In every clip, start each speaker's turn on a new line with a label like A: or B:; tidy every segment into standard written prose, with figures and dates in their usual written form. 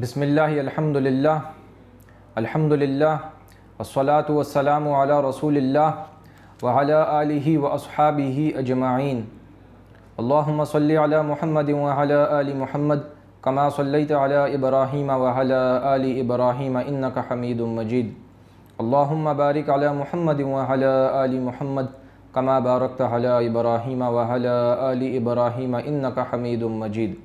A: بسم اللہ الحمدللہ الحمدللہ والصلاة والسلام علی رسول اللہ وعلی آلہ واصحابہ اجمعین اللہم صلی علی محمد وعلی آل محمد کما صلیت علی ابراہیم وعلی آل ابراہیم انک حمید مجید اللہم بارک علی محمد وعلی آل محمد کما بارکت علی ابراہیم وعلی آل ابراہیم انک حمید مجید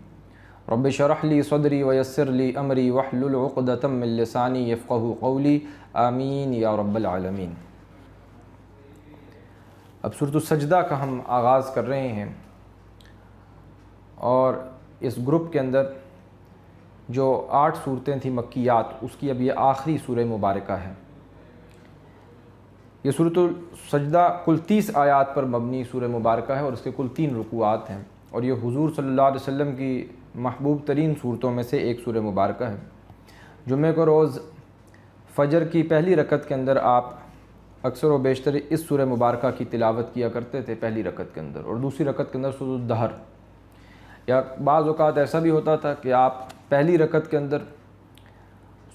A: رب اشرح لی صدری ویسر لی امری واحلل عقدۃ من لسانی یفقہوا قولی آمین یا رب العالمین۔ اب سورۃ السجدہ کا ہم آغاز کر رہے ہیں، اور اس گروپ کے اندر جو 8 صورتیں تھیں مکیات، اس کی اب یہ آخری سورہ مبارکہ ہے۔ یہ سورۃ السجدہ کل 30 آیات پر مبنی سورہ مبارکہ ہے، اور اس کے کل 3 رکوعات ہیں، اور یہ حضور صلی اللہ علیہ وسلم کی محبوب ترین صورتوں میں سے ایک سورہ مبارکہ ہے۔ جمعہ کو روز فجر کی پہلی رکعت کے اندر آپ اکثر و بیشتر اس سورہ مبارکہ کی تلاوت کیا کرتے تھے پہلی رکعت کے اندر، اور دوسری رکعت کے اندر سورۃ الدہر، یا بعض اوقات ایسا بھی ہوتا تھا کہ آپ پہلی رکعت کے اندر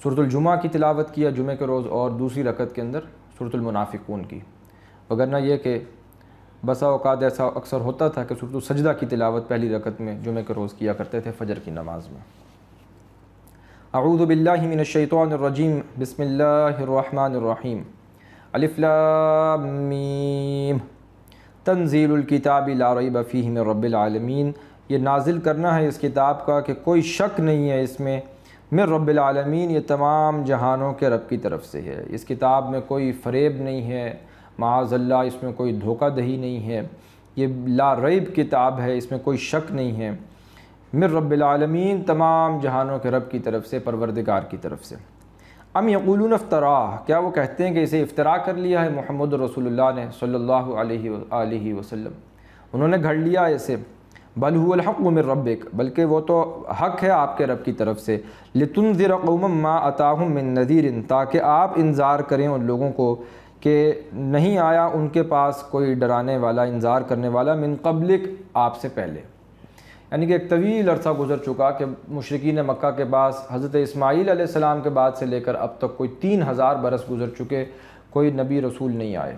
A: سورۃ الجمعہ کی تلاوت کیا جمعہ کے روز، اور دوسری رکعت کے اندر سورۃ المنافقون کی، وگرنہ یہ کہ بسا اوقات ایسا اکثر ہوتا تھا کہ سورۃ السجدہ کی تلاوت پہلی رکعت میں جمعہ کے روز کیا کرتے تھے فجر کی نماز میں۔ اعوذ باللہ من الشیطان الرجیم، بسم اللہ الرحمن الرحیم۔ الف لام میم، تنزیل الکتاب لا ریب فیہ من رب العالمین۔ یہ نازل کرنا ہے اس کتاب کا کہ کوئی شک نہیں ہے اس میں، من رب العالمین، یہ تمام جہانوں کے رب کی طرف سے ہے۔ اس کتاب میں کوئی فریب نہیں ہے، معاذ اللہ اس میں کوئی دھوکہ دہی نہیں ہے، یہ لا ریب کتاب ہے، اس میں کوئی شک نہیں ہے، من رب العالمین، تمام جہانوں کے رب کی طرف سے، پروردگار کی طرف سے۔ ام یقولون افتراہ، کیا وہ کہتے ہیں کہ اسے افترا کر لیا ہے محمد رسول اللہ نے صلی اللہ علیہ وآلہ وسلم، انہوں نے گھڑ لیا اسے، بل هو الحق من ربک، بلکہ وہ تو حق ہے آپ کے رب کی طرف سے، لتنذر قوما ما اتاہم من نذیر، تاکہ آپ انذار کریں ان لوگوں کو کہ نہیں آیا ان کے پاس کوئی ڈرانے والا، انذار کرنے والا، من قبلک، آپ سے پہلے، یعنی کہ ایک طویل عرصہ گزر چکا کہ مشرکین مکہ کے پاس حضرت اسماعیل علیہ السلام کے بعد سے لے کر اب تک کوئی 3000 برس گزر چکے، کوئی نبی رسول نہیں آئے۔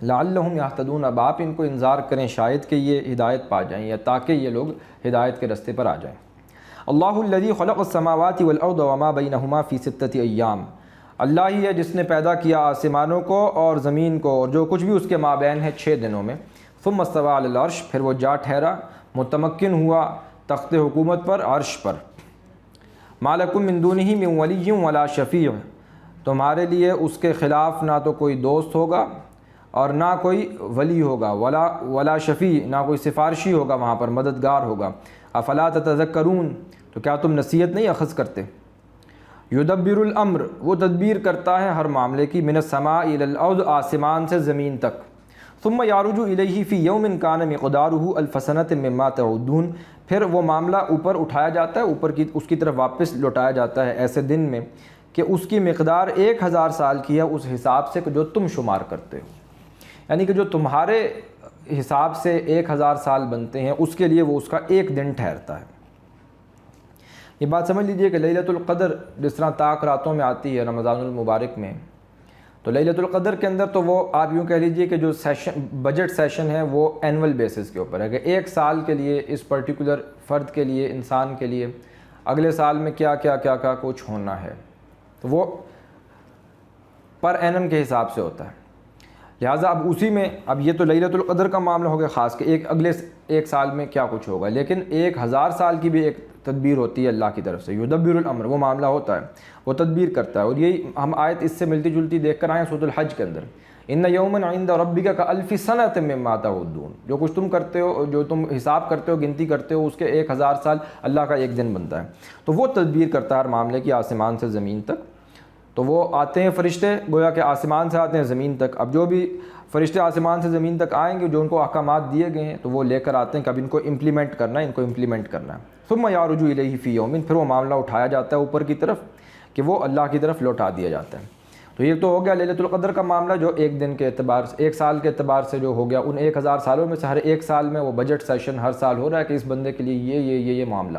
A: لعلہم یہتدون، اب آپ ان کو انذار کریں شاید کہ یہ ہدایت پا جائیں، یا تاکہ یہ لوگ ہدایت کے رستے پر آ جائیں۔ اللہ الذی خلق السماوات والارض وما بینہما فی 6 ایام، اللہ ہی ہے جس نے پیدا کیا آسمانوں کو اور زمین کو اور جو کچھ بھی اس کے مابین ہے 6 دنوں میں، ثم استوى علی العرش، پھر وہ جا ٹھہرا، متمکن ہوا تخت حکومت پر، عرش پر۔ ما لکم من دونہ من ولی ولا شفیع، تمہارے لیے اس کے خلاف نہ تو کوئی دوست ہوگا اور نہ کوئی ولی ہوگا، ولا شفیع، نہ کوئی سفارشی ہوگا وہاں پر، مددگار ہوگا۔ افلا تتذکرون، تو کیا تم نصیحت نہیں اخذ کرتے؟ یدبر الامر، وہ تدبیر کرتا ہے ہر معاملے کی، من السماء الی الارض، آسمان سے زمین تک، ثم یعرج الیہ فی یوم کان مقدارہ الف سنۃ مما تعدون، پھر وہ معاملہ اوپر اٹھایا جاتا ہے، اوپر کی اس کی طرف واپس لوٹایا جاتا ہے ایسے دن میں کہ اس کی مقدار 1000 سال کی ہے، اس حساب سے کہ جو تم شمار کرتے ہو، یعنی کہ جو تمہارے حساب سے 1000 سال بنتے ہیں اس کے لیے وہ اس کا ایک دن ٹھہرتا ہے۔ یہ بات سمجھ لیجئے کہ لیلۃ القدر جس طرح طاق راتوں میں آتی ہے رمضان المبارک میں، تو لیلۃ القدر کے اندر تو وہ آپ یوں کہہ لیجئے کہ جو بجٹ سیشن ہے وہ اینول بیسس کے اوپر ہے کہ ایک سال کے لیے اس پرٹیکولر فرد کے لیے، انسان کے لیے اگلے سال میں کیا کچھ ہونا ہے، تو وہ پر اینم کے حساب سے ہوتا ہے۔ لہٰذا اب اسی میں، اب یہ تو لیلۃ القدر کا معاملہ ہو گیا خاص کہ اگلے ایک سال میں کیا کچھ ہوگا، لیکن 1000 سال کی بھی ایک تدبیر ہوتی ہے اللہ کی طرف سے، یدبر الامر، وہ معاملہ ہوتا ہے، وہ تدبیر کرتا ہے۔ اور یہی ہم آیت اس سے ملتی جلتی دیکھ کر آئے ہیں سورۃ الحج کے اندر، ان یوما عند ربک کالف سنۃ مما تعدون، جو کچھ تم کرتے ہو، جو تم حساب کرتے ہو، گنتی کرتے ہو، اس کے 1000 سال اللہ کا ایک دن بنتا ہے۔ تو وہ تدبیر کرتا ہے ہر معاملے کی، آسمان سے زمین تک۔ تو وہ آتے ہیں فرشتے، گویا کہ آسمان سے آتے ہیں زمین تک۔ اب جو بھی فرشتے آسمان سے زمین تک آئیں گے، جو ان کو احکامات دیے گئے ہیں تو وہ لے کر آتے ہیں کہ اب ان کو امپلیمنٹ کرنا ہے، ان کو امپلیمنٹ کرنا ہے۔ ثم یعرج الیہ فی یوم، پھر وہ معاملہ اٹھایا جاتا ہے اوپر کی طرف کہ وہ اللہ کی طرف لوٹا دیا جاتا ہے۔ تو یہ تو ہو گیا لیلۃ القدر کا معاملہ، جو ایک دن کے اعتبار سے، ایک سال کے اعتبار سے جو ہو گیا، ان 1000 سالوں میں سے ہر ایک سال میں وہ بجٹ سیشن ہر سال ہو رہا ہے کہ اس بندے کے لیے یہ معاملہ۔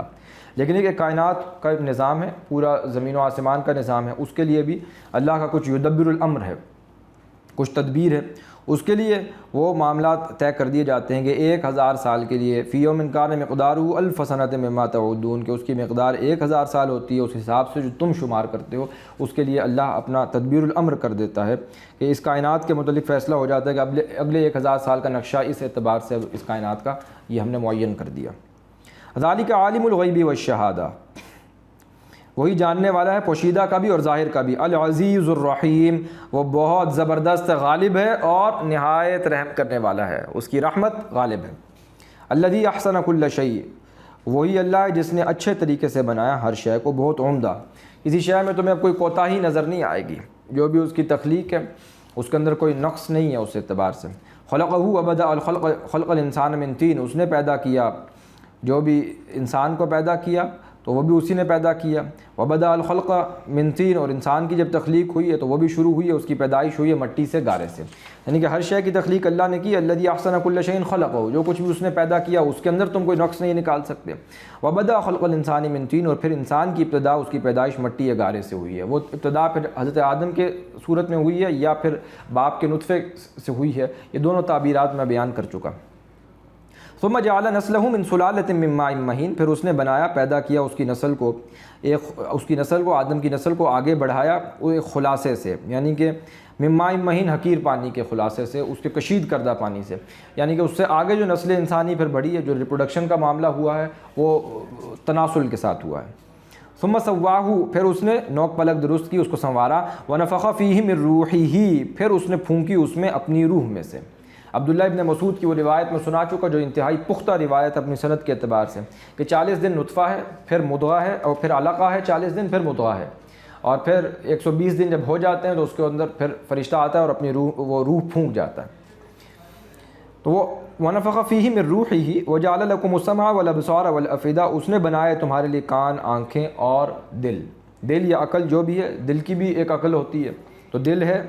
A: لیکن ایک کائنات کا نظام ہے، پورا زمین و آسمان کا نظام ہے، اس کے لیے بھی اللہ کا کچھ یدبر الامر ہے، کچھ تدبیر ہے، اس کے لیے وہ معاملات طے کر دیے جاتے ہیں کہ 1000 سال کے لیے فی یوم کان مقدارہ 1000 سنۃ مما تعدون، کہ اس کی مقدار 1000 سال ہوتی ہے اس حساب سے جو تم شمار کرتے ہو، اس کے لیے اللہ اپنا تدبیر الامر کر دیتا ہے کہ اس کائنات کے متعلق فیصلہ ہو جاتا ہے کہ اگلے 1000 سال کا نقشہ اس اعتبار سے اس کائنات کا یہ ہم نے معین کر دیا۔ ذالک عالم الغیب والشہادہ، وہی جاننے والا ہے پوشیدہ کا بھی اور ظاہر کا بھی، العزیز الرحیم، وہ بہت زبردست غالب ہے اور نہایت رحم کرنے والا ہے، اس کی رحمت غالب ہے۔ الذی احسن کل شیء، وہی اللہ ہے جس نے اچھے طریقے سے بنایا ہر شے کو، بہت عمدہ، کسی شے میں تمہیں کوئی کوتاہی نظر نہیں آئے گی، جو بھی اس کی تخلیق ہے اس کے اندر کوئی نقص نہیں ہے اس اعتبار سے۔ خلقہ وبدأ الخلق خلق الانسان من طین، اس نے پیدا کیا، جو بھی انسان کو پیدا کیا تو وہ بھی اسی نے پیدا کیا، وبدأ الخلق من طین، اور انسان کی جب تخلیق ہوئی ہے تو وہ بھی شروع ہوئی ہے، اس کی پیدائش ہوئی ہے مٹی سے، گارے سے، یعنی کہ ہر شے کی تخلیق اللہ نے کی۔ الذی احسن کل شیء خلقہ، جو کچھ بھی اس نے پیدا کیا اس کے اندر تم کوئی نقص نہیں نکال سکتے۔ وبدأ خلق الانسان من طین، اور پھر انسان کی ابتدا، اس کی پیدائش مٹی یا گارے سے ہوئی ہے، وہ ابتدا پھر حضرت آدم کے صورت میں ہوئی ہے یا پھر باپ کے نطفے سے ہوئی ہے، یہ دونوں تعبیرات میں بیان کر چکا۔ ثم جعل نسلہ من سلالۃ من ماء مہین، پھر اس نے بنایا، پیدا کیا اس کی نسل کو، آدم کی نسل کو آگے بڑھایا وہ ایک خلاصے سے، یعنی کہ من ماء مہین، حقیر پانی کے خلاصے سے، اس کے کشید کردہ پانی سے، یعنی کہ اس سے آگے جو نسل انسانی پھر بڑھی ہے، جو ریپروڈکشن کا معاملہ ہوا ہے وہ تناسل کے ساتھ ہوا ہے۔ ثم سواہ، پھر اس نے نوک پلک درست کی، اس کو سنوارا، ونفخ فیہ من روحہ، پھر اس نے پھونکی اس میں اپنی روح میں سے۔ عبداللہ ابن مسعود کی وہ روایت میں سنا چکا، جو انتہائی پختہ روایت اپنی سند کے اعتبار سے، کہ 40 دن نطفہ ہے، پھر مضغہ ہے، اور پھر علقہ ہے 40 دن، پھر مضغہ ہے، اور پھر 120 دن جب ہو جاتے ہیں تو اس کے اندر پھر فرشتہ آتا ہے اور اپنی روح پھونک جاتا ہے۔ تو وہ وَنَفَخَ فِيهِ مِن رُوحِهِ وَجَعَلَ لَكُمُ السَّمْعَ وَالْأَبْصَارَ وَالْأَفْئِدَةَ، اس نے بنائے تمہارے لیے کان، آنکھیں اور دل یا عقل، جو بھی ہے، دل کی بھی ایک عقل ہوتی ہے، تو دل ہے،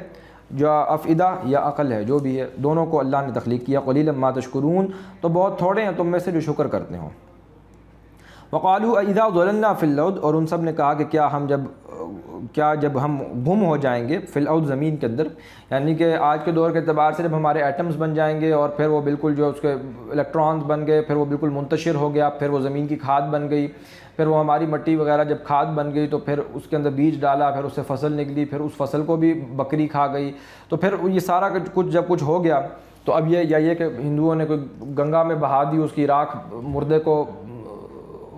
A: جو افئدہ یا عقل ہے، جو بھی ہے، دونوں کو اللہ نے تخلیق کیا۔ قلیلا ما تشکرون، تو بہت تھوڑے ہیں تم میں سے جو شکر کرتے ہوں۔ وقالوا اذا ضللنا فی الارض، اور ان سب نے کہا کہ کیا جب ہم گم ہو جائیں گے فی الارض، زمین کے اندر، یعنی کہ آج کے دور کے اعتبار سے جب ہمارے ایٹمز بن جائیں گے اور پھر وہ بالکل جو اس کے الیکٹرانز بن گئے، پھر وہ بالکل منتشر ہو گیا، پھر وہ زمین کی کھاد بن گئی، پھر وہ ہماری مٹی وغیرہ جب کھاد بن گئی تو پھر اس کے اندر بیج ڈالا، پھر اس سے فصل نکلی، پھر اس فصل کو بھی بکری کھا گئی، تو پھر یہ سارا جب کچھ ہو گیا تو اب یہ کہ ہندوؤں نے کوئی گنگا میں بہا دی اس کی راکھ، مردے کو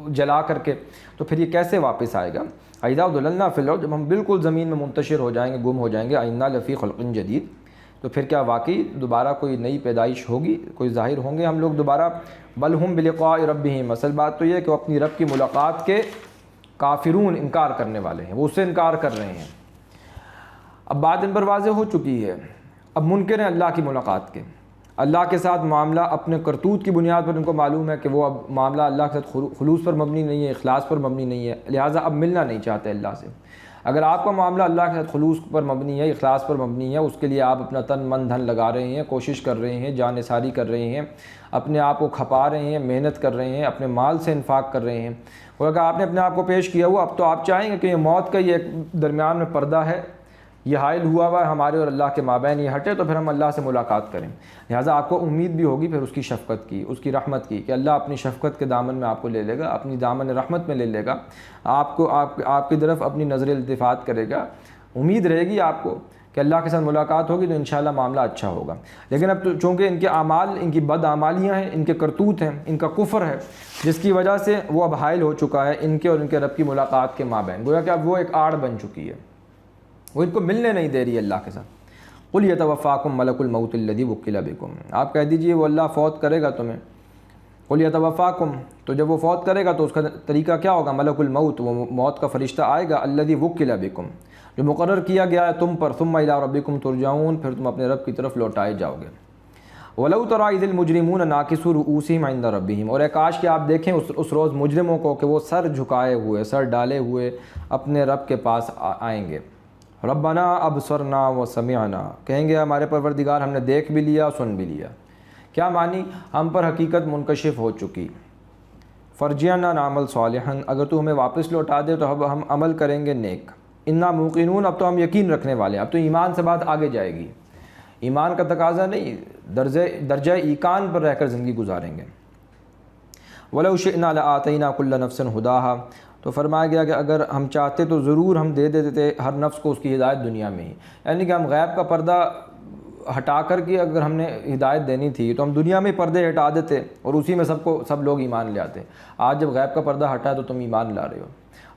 A: جلا کر کے، تو پھر یہ کیسے واپس آئے گا؟ اذا ضللنا فی الارض، جب ہم بالکل زمین میں منتشر ہو جائیں گے، گم ہو جائیں گے، انا لفی خلق جدید، تو پھر کیا واقعی دوبارہ کوئی نئی پیدائش ہوگی، کوئی ظاہر ہوں گے ہم لوگ دوبارہ؟ بل ہم بلقاء ربہم، اصل بات تو یہ کہ وہ اپنی رب کی ملاقات کے کافرون، انکار کرنے والے ہیں، وہ اس سے انکار کر رہے ہیں۔ اب بات ان پر واضح ہو چکی ہے، اب منکر ہیں اللہ کی ملاقات کے، اللہ کے ساتھ معاملہ اپنے کرتوت کی بنیاد پر ان کو معلوم ہے کہ وہ اب معاملہ اللہ کے ساتھ خلوص پر مبنی نہیں ہے، اخلاص پر مبنی نہیں ہے، لہٰذا اب ملنا نہیں چاہتے اللہ سے۔ اگر آپ کا معاملہ اللہ کے ساتھ خلوص پر مبنی ہے، اخلاص پر مبنی ہے، اس کے لیے آپ اپنا تن من دھن لگا رہے ہیں، کوشش کر رہے ہیں، جان نثاری کر رہے ہیں، اپنے آپ کو کھپا رہے ہیں، محنت کر رہے ہیں، اپنے مال سے انفاق کر رہے ہیں، اور اگر آپ نے اپنے آپ کو پیش کیا ہوا، اب تو آپ چاہیں گے کہ یہ موت کا یہ ایک درمیان میں پردہ ہے، یہ حائل ہوا ہے ہمارے اور اللہ کے مابین، یہ ہٹے تو پھر ہم اللہ سے ملاقات کریں۔ لہٰذا آپ کو امید بھی ہوگی پھر اس کی شفقت کی، اس کی رحمت کی، کہ اللہ اپنی شفقت کے دامن میں آپ کو لے لے گا، اپنی دامن رحمت میں لے لے گا، آپ کی طرف اپنی نظر التفات کرے گا، امید رہے گی آپ کو کہ اللہ کے ساتھ ملاقات ہوگی تو انشاءاللہ معاملہ اچھا ہوگا۔ لیکن اب تو چونکہ ان کے اعمال، ان کی بد اعمالیاں ہیں، ان کے کرتوت ہیں، ان کا کفر ہے، جس کی وجہ سے وہ اب حائل ہو چکا ہے ان کے اور ان کے رب کی ملاقات کے مابین، گویا کہ اب وہ ایک آڑ بن چکی ہے، وہ ان کو ملنے نہیں دے رہی ہے اللہ کے ساتھ۔ قل یتوفاکم ملک الموت الذی وکل بکم، آپ کہہ دیجئے وہ اللہ فوت کرے گا تمہیں۔ قل یتوفاکم، تو جب وہ فوت کرے گا تو اس کا طریقہ کیا ہوگا؟ ملک الموت، وہ موت کا فرشتہ آئے گا، الذی وکل بکم، جو مقرر کیا گیا ہے تم پر، ثم الی ربکم ترجعون، پھر تم اپنے رب کی طرف لوٹائے جاؤ گے۔ وَلَوْ تَرَىٰ إِذِ الْمُجْرِمُونَ نَاكِسُو رُؤُوسِهِمْ عِندَ رَبِّهِمْ، اور کاش کہ آپ دیکھیں اس روز مجرموں کو کہ وہ سر جھکائے ہوئے، سر ڈالے ہوئے اپنے رب کے پاس آئیں گے۔ ربنا ابصرنا وسمعنا، کہیں گے ہمارے پروردگار ہم نے دیکھ بھی لیا، سن بھی لیا۔ کیا معنی؟ ہم پر حقیقت منکشف ہو چکی، فرجعنا نعمل صالحا، اگر تو ہمیں واپس لوٹا دے تو اب ہم عمل کریں گے نیک، انا موقنون، اب تو ہم یقین رکھنے والے ہیں، اب تو ایمان سے بات آگے جائے گی، ایمان کا تقاضا نہیں، درجہ ایقان پر رہ کر زندگی گزاریں گے۔ وَلَوْ شِئْنَا لَآتَيْنَا كُلَّ نَفْسٍ هُدَاهَا، تو فرمایا گیا کہ اگر ہم چاہتے تو ضرور ہم دے دیتے تھے ہر نفس کو اس کی ہدایت دنیا میں ہی، یعنی کہ ہم غیب کا پردہ ہٹا کر کے اگر ہم نے ہدایت دینی تھی تو ہم دنیا میں پردے ہٹا دیتے اور اسی میں سب لوگ ایمان لے آتے۔ آج جب غیب کا پردہ ہٹا تو تم ایمان لا رہے ہو،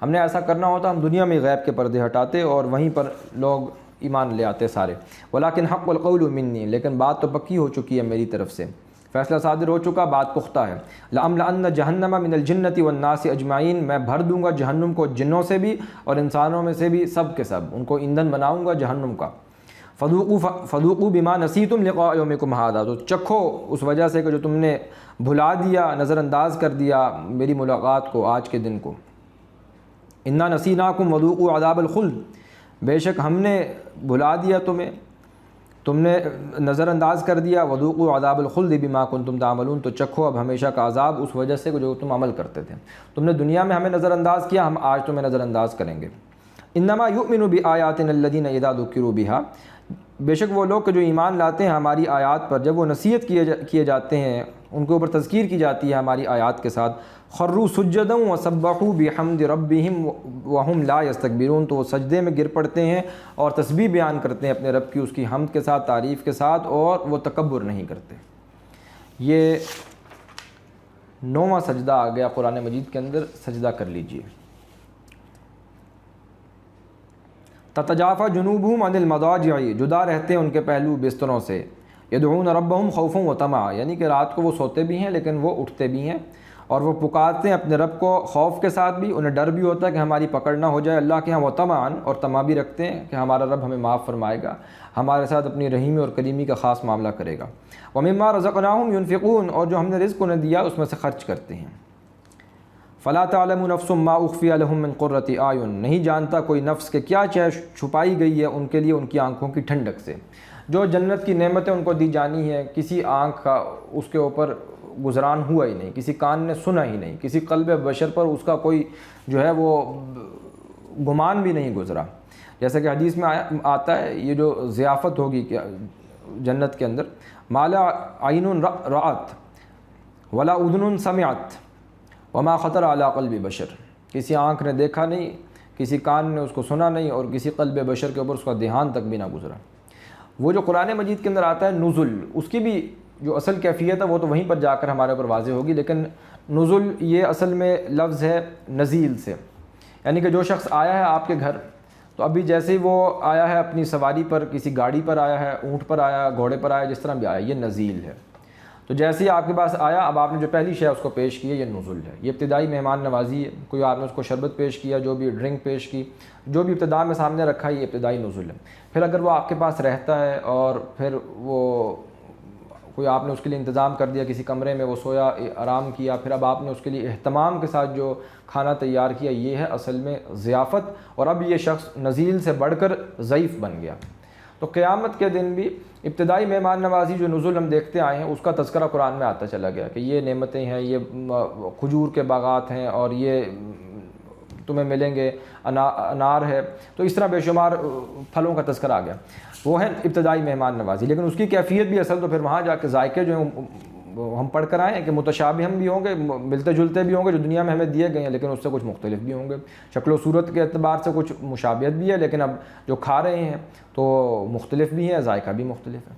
A: ہم نے ایسا کرنا ہوتا ہم دنیا میں غیب کے پردے ہٹاتے اور وہیں پر لوگ ایمان لے آتے سارے۔ ولیکن حق القول منی، لیکن بات تو پکی ہو چکی ہے میری طرف سے، فیصلہ صادر ہو چکا، بات پختہ ہے۔ لَأَمْلَأَنَّ جَهَنَّمَ مِنَ الْجِنَّةِ وَالنَّاسِ أَجْمَعِينَ، میں بھر دوں گا جہنم کو جنوں سے بھی اور انسانوں میں سے بھی، سب کے سب ان کو ایندھن بناؤں گا جہنم کا۔ فَذُوقُوا بِمَا نَسِيتُمْ لِقَاءَ يَوْمِكُمْ هَذَا، تو چکھو اس وجہ سے کہ جو تم نے بھلا دیا، نظر انداز کر دیا میری ملاقات کو، آج کے دن کو۔ اِنَّا نَسِينَاكُمْ وَذُوقُوا عَذَابَ الْخُلْدِ، بے شک ہم نے بھلا دیا تمہیں، تم نے نظر انداز کر دیا، وذوقوا عذاب الخلد بما کنتم تعملون، تو چکھو اب ہمیشہ کا عذاب اس وجہ سے جو تم عمل کرتے تھے، تم نے دنیا میں ہمیں نظر انداز کیا، ہم آج تمہیں نظر انداز کریں گے۔ انما یؤمن بآیاتنا الذین اذا ذکروا بها، بے شک وہ لوگ کہ جو ایمان لاتے ہیں ہماری آیات پر، جب وہ نصیحت کیے جاتے ہیں، ان کے اوپر تذکیر کی جاتی ہے ہماری آیات کے ساتھ، خروا سجدا وسبحوا بحمد ربهم وهم لا یستکبرون، تو وہ سجدے میں گر پڑتے ہیں اور تسبیح بیان کرتے ہیں اپنے رب کی، اس کی حمد کے ساتھ، تعریف کے ساتھ، اور وہ تکبر نہیں کرتے۔ یہ 9واں سجدہ آ گیا قرآن مجید کے اندر، سجدہ کر لیجئے۔ تتجافی جنوبہم عن المضاجع، جدا رہتے ہیں ان کے پہلو بستروں سے، یدعون ربہم خوفا وطمعا، یعنی کہ رات کو وہ سوتے بھی ہیں لیکن وہ اٹھتے بھی ہیں اور وہ پکارتے ہیں اپنے رب کو خوف کے ساتھ بھی، انہیں ڈر بھی ہوتا ہے کہ ہماری پکڑ نہ ہو جائے اللہ کے ہاں، وطمعا، اور طمع بھی رکھتے ہیں کہ ہمارا رب ہمیں معاف فرمائے گا، ہمارے ساتھ اپنی رحیمی اور کریمی کا خاص معاملہ کرے گا۔ ومما رزقناہم ینفقون، اور جو ہم نے رزق انہیں دیا اس میں سے خرچ کرتے ہیں۔ فلا تعلم نفس ما اخفی لهم من قرۃ اعین، نہیں جانتا کوئی نفس کہ کیا چھپائی گئی ہے ان کے لیے ان کی آنکھوں کی ٹھنڈک سے۔ جو جنت کی نعمتیں ان کو دی جانی ہے، کسی آنکھ کا اس کے اوپر گزران ہوا ہی نہیں، کسی کان نے سنا ہی نہیں، کسی قلب بشر پر اس کا کوئی جو ہے وہ گمان بھی نہیں گزرا۔ جیسا کہ حدیث میں آتا ہے، یہ جو ضیافت ہوگی کہ جنت کے اندر، مالا عین رأت ولا اذن سمعت وما خطر علی قلب بشر، کسی آنکھ نے دیکھا نہیں، کسی کان نے اس کو سنا نہیں، اور کسی قلب بشر کے اوپر اس کا دھیان تک بھی نہ گزرا۔ وہ جو قرآن مجید کے اندر آتا ہے نزل، اس کی بھی جو اصل کیفیت ہے وہ تو وہیں پر جا کر ہمارے اوپر واضح ہوگی، لیکن نزل یہ اصل میں لفظ ہے نزیل سے، یعنی کہ جو شخص آیا ہے آپ کے گھر، تو ابھی جیسے ہی وہ آیا ہے اپنی سواری پر، کسی گاڑی پر آیا ہے، اونٹ پر آیا، گھوڑے پر آیا، جس طرح بھی آیا، یہ نزیل ہے۔ تو جیسے ہی آپ کے پاس آیا، اب آپ نے جو پہلی شے اس کو پیش کی ہے، یہ نزل ہے، یہ ابتدائی مہمان نوازی ہے۔ کوئی آپ نے اس کو شربت پیش کیا، جو بھی ڈرنک پیش کی، جو بھی ابتدا میں سامنے رکھا، یہ ابتدائی نزل ہے۔ پھر اگر وہ آپ کے پاس رہتا ہے اور پھر وہ کوئی آپ نے اس کے لیے انتظام کر دیا، کسی کمرے میں وہ سویا، آرام کیا، پھر اب آپ نے اس کے لیے اہتمام کے ساتھ جو کھانا تیار کیا، یہ ہے اصل میں ضیافت، اور اب یہ شخص نزیل سے بڑھ کر ضعیف بن گیا۔ تو قیامت کے دن بھی ابتدائی مہمان نوازی جو نزول ہم دیکھتے آئے ہیں، اس کا تذکرہ قرآن میں آتا چلا گیا کہ یہ نعمتیں ہیں، یہ کھجور کے باغات ہیں، اور یہ تمہیں ملیں گے، انار ہے، تو اس طرح بے شمار پھلوں کا تذکرہ آ گیا۔ وہ ہے ابتدائی مہمان نوازی، لیکن اس کی کیفیت بھی اصل تو پھر وہاں جا کے ذائقے جو ہیں ہم پڑھ کر آئے ہیں کہ متشابہ بھی ہوں گے، ملتے جلتے بھی ہوں گے جو دنیا میں ہمیں دیے گئے ہیں، لیکن اس سے کچھ مختلف بھی ہوں گے، شکل و صورت کے اعتبار سے کچھ مشابہت بھی ہے، لیکن اب جو کھا رہے ہیں تو مختلف بھی ہیں، ذائقہ بھی مختلف ہے۔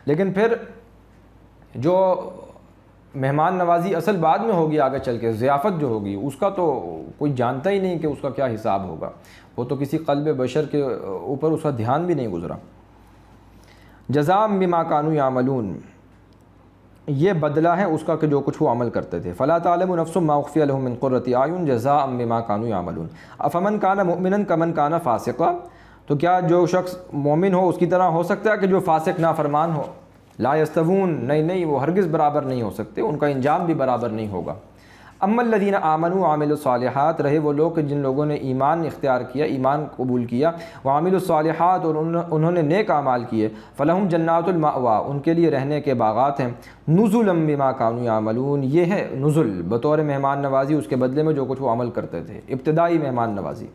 A: لیکن پھر جو مہمان نوازی اصل بعد میں ہوگی آگے چل کے، ضیافت جو ہوگی، اس کا تو کوئی جانتا ہی نہیں کہ اس کا کیا حساب ہوگا، وہ تو کسی قلب بشر کے اوپر اس کا دھیان بھی نہیں گزرا۔ جزاء بما كانوا يعملون، یہ بدلہ ہے اس کا کہ جو کچھ وہ عمل کرتے تھے۔ فلا تعلم نفس ما اخفی لهم من قرۃ اعین جزاء بما كانوا يعملون افمن كان مؤمنا كمن كان فاسقا، تو کیا جو شخص مومن ہو اس کی طرح ہو سکتا ہے کہ جو فاسق نافرمان ہو؟ لا یستوون، نہیں وہ ہرگز برابر نہیں ہو سکتے، ان کا انجام بھی برابر نہیں ہوگا۔ اما الذین آمنوا وعملوا الصالحات، رہے وہ لوگ کہ جن لوگوں نے ایمان اختیار کیا، ایمان قبول کیا، وعملوا الصالحات اور انہوں نے نیک اعمال کیے، فلہم جنات المأوا، ان کے لیے رہنے کے باغات ہیں، نزلا بما كانوا يعملون، یہ ہے نزل بطور مہمان نوازی اس کے بدلے میں جو کچھ وہ عمل کرتے تھے، ابتدائی مہمان نوازی۔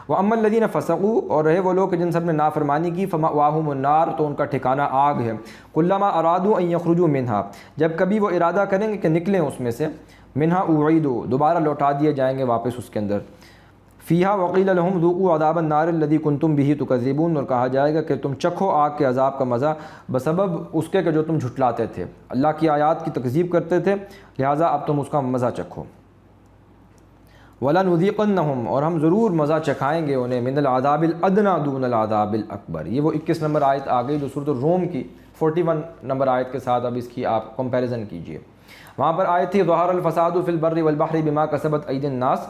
A: وَأَمَّا الَّذِينَ فَسَقُوا، اور رہے وہ لوگ کہ جن سب نے نافرمانی کی، فَمَأْوَاهُمُ النَّارُ، تو ان کا ٹھکانہ آگ ہے، كُلَّمَا أَرَادُوا أَن يَخْرُجُوا مِنْهَا، جب کبھی وہ ارادہ کریں گے کہ نکلیں اس میں سے، مِنْهَا أُعِيدُوا، دوبارہ لوٹا دیے جائیں گے واپس اس کے اندر، فِيهَا وَقِيلَ لَهُمْ ذُوقُوا عَذَابَ النَّارِ الَّذِي كُنْتُمْ بِهِ تُكَذِّبُونَ، اور کہا جائے گا کہ تم چکھو آگ کے عذاب کا مزہ بسبب اس کے کہ جو تم جھٹلاتے تھے، اللہ کی آیات کی تکذیب کرتے تھے، لہٰذا اب تم اس کا مزہ چکھو۔ وَلَنُذِيقَنَّهُمْ، اور ہم ضرور مزہ چکھائیں گے انہیں، مِنَ الْعَذَابِ الْأَدْنَىٰ دُونَ الْعَذَابِ الْأَكْبَرِ، یہ وہ 21 نمبر آیت آ گئی جو سورۃ الروم کی 41 نمبر آیت کے ساتھ اب اس کی آپ کمپیریزن کیجئے۔ وہاں پر آیت تھی ظَهَرَ الْفَسَادُ فِي الْبَرِّ وَالْبَحْرِ بِمَا كَسَبَتْ أَيْدِي النَّاسِ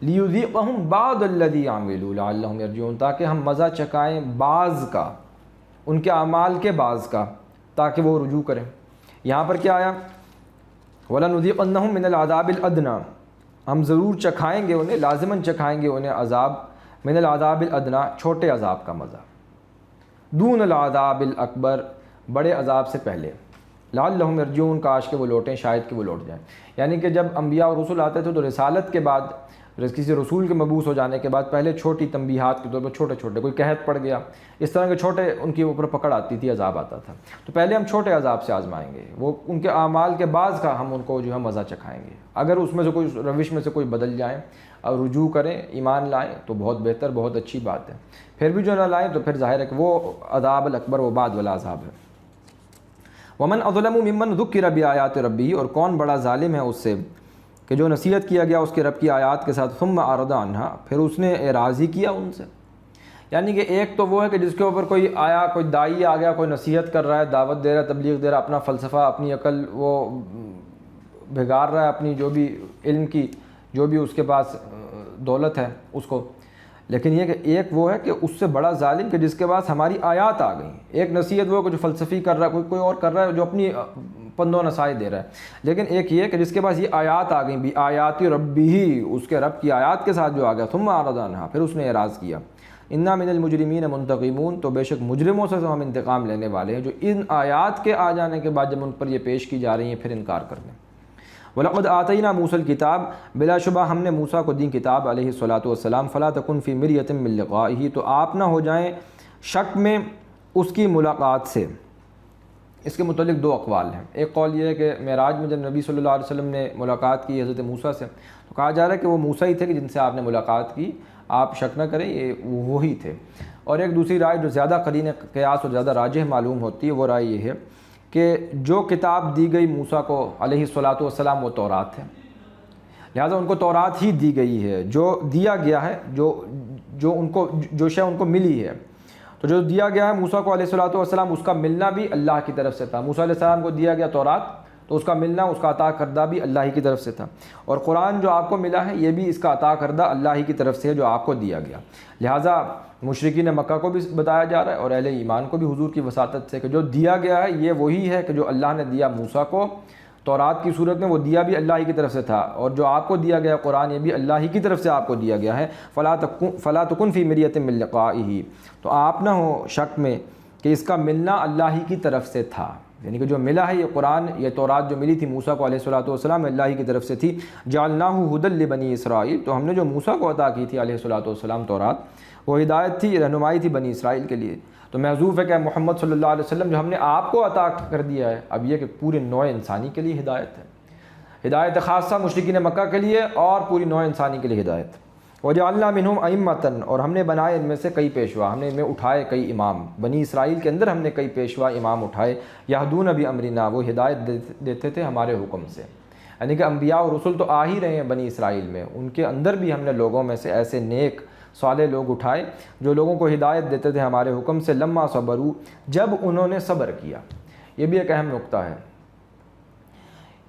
A: لِيُذِيقَهُمْ بَعْضَ الَّذِي عَمِلُوا لَعَلَّهُمْ يَرْجِعُونَ، تاکہ ہم مزہ چکھائیں بعض کا، ان کے اعمال کے بعض کا، تاکہ وہ رجوع کریں۔ یہاں پر کیا آیا؟ وَلَنُذِيقَنَّهُمْ مِنَ الْعَذَابِ الْأَدْنَىٰ، ہم ضرور چکھائیں گے انہیں، لازماً چکھائیں گے انہیں عذاب، من العذاب الادنیٰ، چھوٹے عذاب کا مزہ، دون العذاب الاکبر، بڑے عذاب سے پہلے، لعلہم یرجعون، کاش کہ وہ لوٹیں، شاید کہ وہ لوٹ جائیں۔ یعنی کہ جب انبیاء اور رسول آتے تھے تو رسالت کے بعد، کسی رسول کے مبعوث ہو جانے کے بعد پہلے چھوٹی تنبیہات کے طور پر چھوٹے چھوٹے، کوئی قحط پڑ گیا، اس طرح کے چھوٹے ان کے اوپر پکڑ آتی تھی، عذاب آتا تھا، تو پہلے ہم چھوٹے عذاب سے آزمائیں گے، وہ ان کے اعمال کے بعض کا ہم ان کو جو ہے مزہ چکھائیں گے، اگر اس میں سے کوئی روش میں سے کوئی بدل جائیں اور رجوع کریں، ایمان لائیں تو بہت بہتر، بہت اچھی بات ہے، پھر بھی جو نہ لائیں تو پھر ظاہر ہے کہ وہ عذاب الاکبر، وہ بعد والا عذاب ہے۔ ومن اظلم ممن ذکر بآیات ربہ، اور کون بڑا ظالم ہے اس سے کہ جو نصیحت کیا گیا اس کے رب کی آیات کے ساتھ، ثم اعرض عنہا، پھر اس نے اعراض ہی کیا ان سے۔ یعنی کہ ایک تو وہ ہے کہ جس کے اوپر کوئی آیا، کوئی داعی آ گیا، کوئی نصیحت کر رہا ہے، دعوت دے رہا ہے، تبلیغ دے رہا ہے، اپنا فلسفہ، اپنی عقل وہ بھگار رہا ہے، اپنی جو بھی علم کی جو بھی اس کے پاس دولت ہے اس کو، لیکن یہ کہ ایک وہ ہے کہ اس سے بڑا ظالم کہ جس کے پاس ہماری آیات آ گئیں۔ ایک نصیحت وہ کہ جو فلسفی کر رہا ہے، کوئی اور کر رہا ہے جو اپنی پند و نصائح دے رہا ہے، لیکن ایک یہ کہ جس کے پاس یہ آیات آ گئیں، بھی آیات ربہ، اس کے رب کی آیات کے ساتھ جو آ گیا، ثم اعرض عنہا، پھر اس نے اعراض کیا، انا من المجرمین منتقمون، تو بے شک مجرموں سے ہم انتقام لینے والے ہیں جو ان آیات کے آ جانے کے بعد جب ان پر یہ پیش کی جا رہی ہیں پھر انکار کر دیں۔ وَلَقَدْ آتَيْنَا مُوسَى الْكِتَابَ، بلا شبہ ہم نے موسیٰ کو دین کتاب علیہ الصلاۃ والسلام، فَلَا تَكُنْ فِي مِرْيَةٍ مِّن لِقَائِهِ، تو آپ نہ ہو جائیں شک میں اس کی ملاقات سے۔ اس کے متعلق دو اقوال ہیں، ایک قول یہ ہے کہ معراج میں جب نبی صلی اللہ علیہ وسلم نے ملاقات کی حضرت موسیٰ سے تو کہا جا رہا ہے کہ وہ موسیٰ ہی تھے کہ جن سے آپ نے ملاقات کی، آپ شک نہ کریں یہ وہی تھے۔ اور ایک دوسری رائے جو زیادہ قرین قیاس اور زیادہ راجح معلوم ہوتی ہے، وہ رائے یہ ہے کہ جو کتاب دی گئی موسیٰ کو علیہ الصلاۃ والسلام وہ تورات ہے، لہٰذا ان کو تورات ہی دی گئی ہے، جو دیا گیا ہے، جو شے ان کو ملی ہے، تو جو دیا گیا ہے موسیٰ کو علیہ الصلاۃ والسلام، اس کا ملنا بھی اللہ کی طرف سے تھا۔ موسیٰ علیہ السلام کو دیا گیا تورات، تو اس کا ملنا، اس کا عطا کردہ بھی اللہ ہی کی طرف سے تھا، اور قرآن جو آپ کو ملا ہے یہ بھی اس کا عطا کردہ اللہ ہی کی طرف سے ہے جو آپ کو دیا گیا۔ لہٰذا مشرکین مکہ کو بھی بتایا جا رہا ہے اور اہل ایمان کو بھی حضور کی وساطت سے کہ جو دیا گیا ہے یہ وہی ہے کہ جو اللہ نے دیا موسیٰ کو تورات کی صورت میں، وہ دیا بھی اللہ ہی کی طرف سے تھا، اور جو آپ کو دیا گیا قرآن یہ بھی اللہ ہی کی طرف سے آپ کو دیا گیا ہے۔ فَلَا تَكُنْ فِي مِرْيَةٍ مِّن لِقَائِهِ، تو آپ نہ ہو شک میں کہ اس کا ملنا اللہ ہی کی طرف سے تھا، یعنی کہ جو ملا ہے یہ قرآن، یہ تورات جو ملی تھی موسیٰ کو علیہ الصلاۃ والسلام، اللہ ہی کی طرف سے تھی۔ جَعَلْنَاهُ هُدًى لِبَنِي إِسْرَائِيلَ، تو ہم نے جو موسیٰ کو عطا کی تھی علیہ الصلاۃ والسلام تورات، وہ ہدایت تھی، رہنمائی تھی بنی اسرائیل کے لیے۔ تو محذوف ہے کہ محمد صلی اللہ علیہ وسلم جو ہم نے آپ کو عطا کر دیا ہے، اب یہ کہ پورے نوع انسانی کے لیے ہدایت ہے، ہدایت خاصہ مشرکین مکہ کے لیے اور پوری نوع انسانی کے لیے ہدایت۔ وَجَعَلْنَا مِنْهُمْ أَئِمَّةً، اور ہم نے بنائے ان میں سے کئی پیشوا، ہم نے ان میں اٹھائے کئی امام، بنی اسرائیل کے اندر ہم نے کئی پیشوا امام اٹھائے، یہدون بِأَمْرِنَا، وہ ہدایت دیتے تھے ہمارے حکم سے، یعنی کہ انبیاء اور رسول تو آ ہی رہے ہیں بنی اسرائیل میں، ان کے اندر بھی ہم نے لوگوں میں سے ایسے نیک صالح لوگ اٹھائے جو لوگوں کو ہدایت دیتے تھے ہمارے حکم سے، لما صبروا، جب انہوں نے صبر کیا۔ یہ بھی ایک اہم نقطہ ہے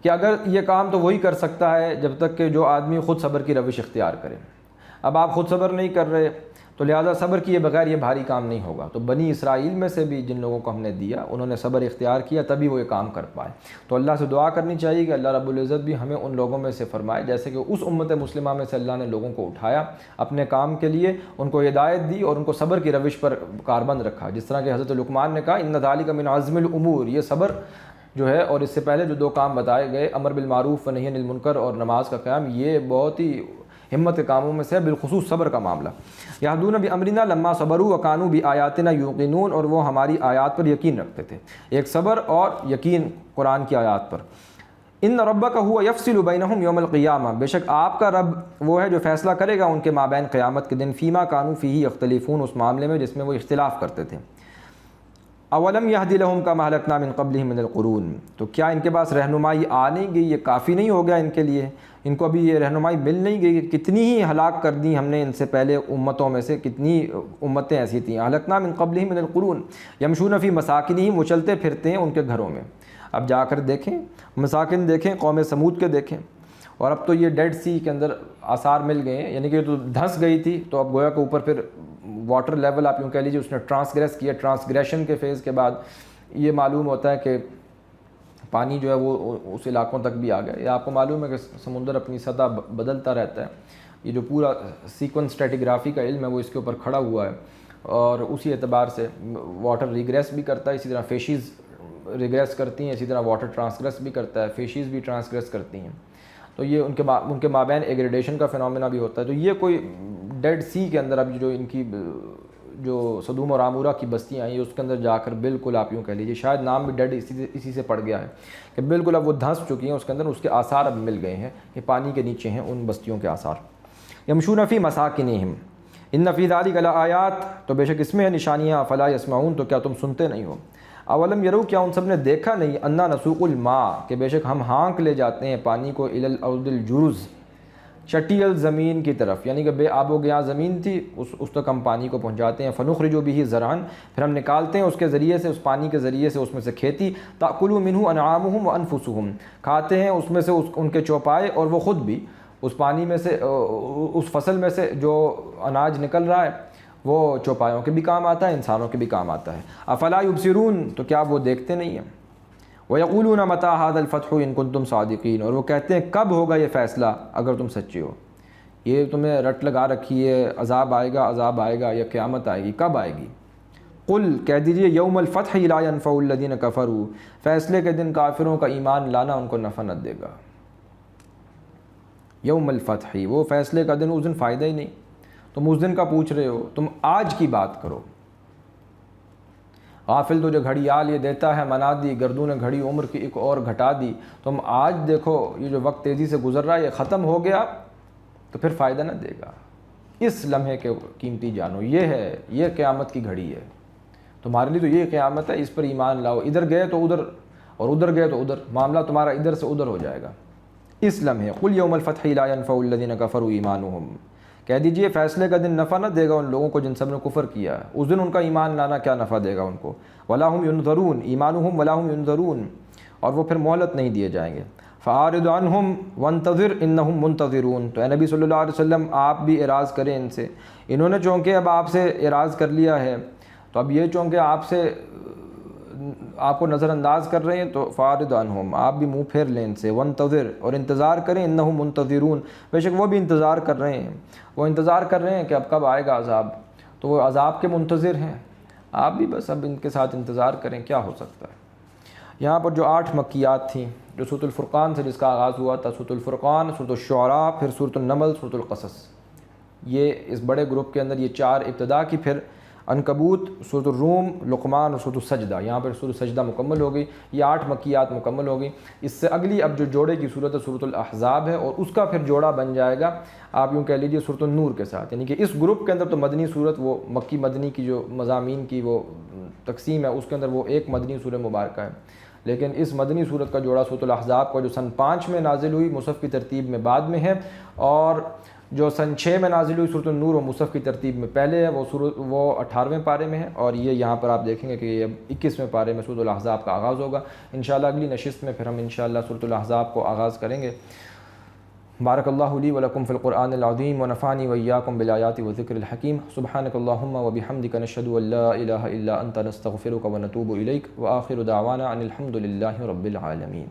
A: کہ اگر یہ کام تو وہی کر سکتا ہے جب تک کہ جو آدمی خود صبر کی روش اختیار کرے۔ اب آپ خود صبر نہیں کر رہے تو لہٰذا صبر کیے بغیر یہ بھاری کام نہیں ہوگا۔ تو بنی اسرائیل میں سے بھی جن لوگوں کو ہم نے دیا انہوں نے صبر اختیار کیا تبھی وہ یہ کام کر پائے۔ تو اللہ سے دعا کرنی چاہیے کہ اللہ رب العزت بھی ہمیں ان لوگوں میں سے فرمائے جیسے کہ اس امت مسلمہ میں سے اللہ نے لوگوں کو اٹھایا اپنے کام کے لیے، ان کو ہدایت دی اور ان کو صبر کی روش پر کاربند رکھا، جس طرح کہ حضرت لقمان نے کہا ان ذالک من عزم الامور، یہ صبر جو ہے اور اس سے پہلے جو 2 کام بتائے گئے امر بالمعروف و نہی عن المنکر اور نماز کا قیام، یہ بہت ہی ہمت کے کاموں میں سے بالخصوص صبر کا معاملہ۔ یہدون بامرنا لما صبروا وکانوا بآیاتنا یوقنون، اور وہ ہماری آیات پر یقین رکھتے تھے، ایک صبر اور یقین قرآن کی آیات پر۔ ان ربک هو یفصل بینہم یوم القیامہ، بے شک آپ کا رب وہ ہے جو فیصلہ کرے گا ان کے مابین قیامت کے دن، فیما کانوا فیہ یختلفون، اس معاملے میں جس میں وہ اختلاف کرتے تھے۔ اولم یہدی لہم کما اہلکنا من قبلہم من القرون، تو کیا ان کے پاس رہنمائی آ نہیں گئی، یہ کافی نہیں ہو گیا ان کے لیے، ان کو ابھی یہ رہنمائی مل نہیں گئی کہ کتنی ہی ہلاک کر دی ہم نے ان سے پہلے امتوں میں سے، کتنی امتیں ایسی تھیں۔ اہلکنا من قبلہم من القرون یمشون فی مساکنہم، وہ چلتے پھرتے ہیں ان کے گھروں میں۔ اب جا کر دیکھیں مساکن دیکھیں قوم سمود کے دیکھیں، اور اب تو یہ ڈیڈ سی کے اندر آثار مل گئے ہیں، یعنی کہ تو دھنس گئی تھی تو اب گویا کے اوپر پھر واٹر لیول آپ یوں کہہ لیجیے اس نے ٹرانسگریس کیا، ٹرانسگریشن کے فیز کے بعد یہ معلوم ہوتا ہے کہ پانی جو ہے وہ اس علاقوں تک بھی آ گیا۔ یہ آپ کو معلوم ہے کہ سمندر اپنی سطح بدلتا رہتا ہے، یہ جو پورا سیکوینس اسٹریٹیگرافی کا علم ہے وہ اس کے اوپر کھڑا ہوا ہے، اور اسی اعتبار سے واٹر ریگریس بھی کرتا ہے، اسی طرح فیشیز ریگریس کرتی ہیں، اسی طرح واٹر ٹرانسگریس بھی کرتا ہے، فیشیز بھی ٹرانسگریس کرتی ہیں، تو یہ ان کے مابین ایگریڈیشن کا فینومینا بھی ہوتا ہے۔ تو یہ کوئی ڈیڈ سی کے اندر اب جو ان کی جو صدوم اور عامورہ کی بستیاں آئیں اس کے اندر جا کر بالکل آپ یوں کہہ لیجیے شاید نام بھی ڈیڈ اسی سے پڑ گیا ہے کہ بالکل اب وہ دھنس چکی ہیں، اس کے اندر اس کے آثار اب مل گئے ہیں، یہ پانی کے نیچے ہیں ان بستیوں کے آثار۔ یمشون فی مساکنہم ان فی ذلک لآیات، تو بے شک اس میں ہے نشانیاں، فلا یسمعون، تو کیا تم سنتے نہیں ہو؟ اولم یرو، کیا ان سب نے دیکھا نہیں، انا نسوق الماء، کہ بے شک ہم ہانک لے جاتے ہیں پانی کو، الی الارض الجرز، چٹیل زمین کی طرف، یعنی کہ بے آب و گیا زمین تھی اس تک ہم پانی کو پہنچاتے ہیں، فنخرج به زرعا، پھر ہم نکالتے ہیں اس کے ذریعے سے، اس پانی کے ذریعے سے اس میں سے کھیتی، تاکل منہ انعامہم وانفسہم، کھاتے ہیں اس میں سے ان کے چوپائے اور وہ خود بھی، اس پانی میں سے اس فصل میں سے جو اناج نکل رہا ہے وہ چوپایوں کے بھی کام آتا ہے، انسانوں کے بھی کام آتا ہے۔ افلا یبصرون، تو کیا وہ دیکھتے نہیں ہیں؟ وَيَقُولُونَ مَتَىٰ هَٰذَا الْفَتْحُ إِن كُنتُمْ صَادِقِينَ، اور وہ کہتے ہیں کب ہوگا یہ فیصلہ اگر تم سچے ہو، یہ تمہیں رٹ لگا رکھی ہے، عذاب آئے گا یا قیامت آئے گی، کب آئے گی؟ قل، کہہ دیجئے یوم الفتح لا ينفع الذین کفروا، فیصلے کے دن کافروں کا ایمان لانا ان کو نفع نہ دے گا۔ یوم الفتح، وہ فیصلے کا دن، اس دن فائدہ ہی نہیں۔ تم اس دن کا پوچھ رہے ہو، تم آج کی بات کرو۔ غافل تو جو گھڑیال یہ دیتا ہے منا دی، گردوں نے گھڑی عمر کی ایک اور گھٹا دی، تم آج دیکھو یہ جو وقت تیزی سے گزر رہا ہے یہ ختم ہو گیا تو پھر فائدہ نہ دے گا۔ اس لمحے کے قیمتی جانو، یہ قیامت کی گھڑی ہے، تمہارے لیے تو یہ قیامت ہے، اس پر ایمان لاؤ۔ ادھر گئے تو ادھر اور ادھر گئے تو ادھر، معاملہ تمہارا ادھر سے ادھر ہو جائے گا اس لمحے۔ قل یوم الفتح لا ينفع الذین کفروا ایمانہم، کہہ دیجئے فیصلے کا دن نفع نہ دے گا ان لوگوں کو جن سب نے کفر کیا ہے، اس دن ان کا ایمان لانا کیا نفع دے گا ان کو۔ ولا هم ينظرون، ایمانہم ولا هم ينظرون، اور وہ پھر مہلت نہیں دیے جائیں گے۔ فاعرض عنہم وانتظر انہم منتظرون، تو اے نبی صلی اللہ علیہ وسلم آپ بھی اعراض کریں ان سے، انہوں نے چونکہ اب آپ سے اعراض کر لیا ہے تو اب یہ چونکہ آپ کو نظر انداز کر رہے ہیں تو فاعرض عنہم، آپ بھی منہ پھیر لیں ان سے، وانتظر، اور انتظار کریں، انہم منتظرون، بے شک وہ بھی انتظار کر رہے ہیں، وہ انتظار کر رہے ہیں کہ اب کب آئے گا عذاب، تو وہ عذاب کے منتظر ہیں، آپ بھی بس اب ان کے ساتھ انتظار کریں، کیا ہو سکتا ہے۔ یہاں پر جو 8 مکیات تھیں جو سورۃ الفرقان سے جس کا آغاز ہوا تھا، سورۃ الفرقان، سورۃ الشعراء، پھر سورۃ النمل، سورۃ القصص، یہ اس بڑے گروپ کے اندر یہ 4 ابتدا کی، پھر عنکبوت، سورۃ الروم، لقمان اور سورۃ السجدہ، یہاں پر سورۃ السجدہ مکمل ہو گئی، یہ 8 مکیات مکمل ہو گئی۔ اس سے اگلی اب جو جوڑے کی صورت ہے سورۃ الاحزاب ہے، اور اس کا پھر جوڑا بن جائے گا آپ یوں کہہ لیجیے سورۃ النور کے ساتھ، یعنی کہ اس گروپ کے اندر تو مدنی صورت، وہ مکی مدنی کی جو مضامین کی وہ تقسیم ہے اس کے اندر وہ ایک مدنی سورہ مبارکہ ہے، لیکن اس مدنی صورت کا جوڑا سورۃ الاحزاب کا جو سن 5 میں نازل ہوئی مصحف کی ترتیب میں بعد میں ہے، اور جو سن 6 میں نازل ہوئی سورۃ النور وہ مصحف کی ترتیب میں پہلے ہے، وہ 18ویں پارے میں ہے، اور یہ یہاں پر آپ دیکھیں گے کہ یہ 21ویں پارے میں سورۃ الاحزاب کا آغاز ہوگا۔ انشاءاللہ اگلی نشست میں پھر ہم انشاءاللہ سورۃ الاحزاب کو آغاز کریں گے۔ بارک اللہ لی ولکم فی القرآن العظیم ونفعنی وإیاکم بالآیات والذکر الحکیم سبحانک اللہم وبحمدک نشہد ان لا الہ الا انت نستغفرک ونتوب الیک وآخر دعوانا ان الحمد للہ رب العالمین۔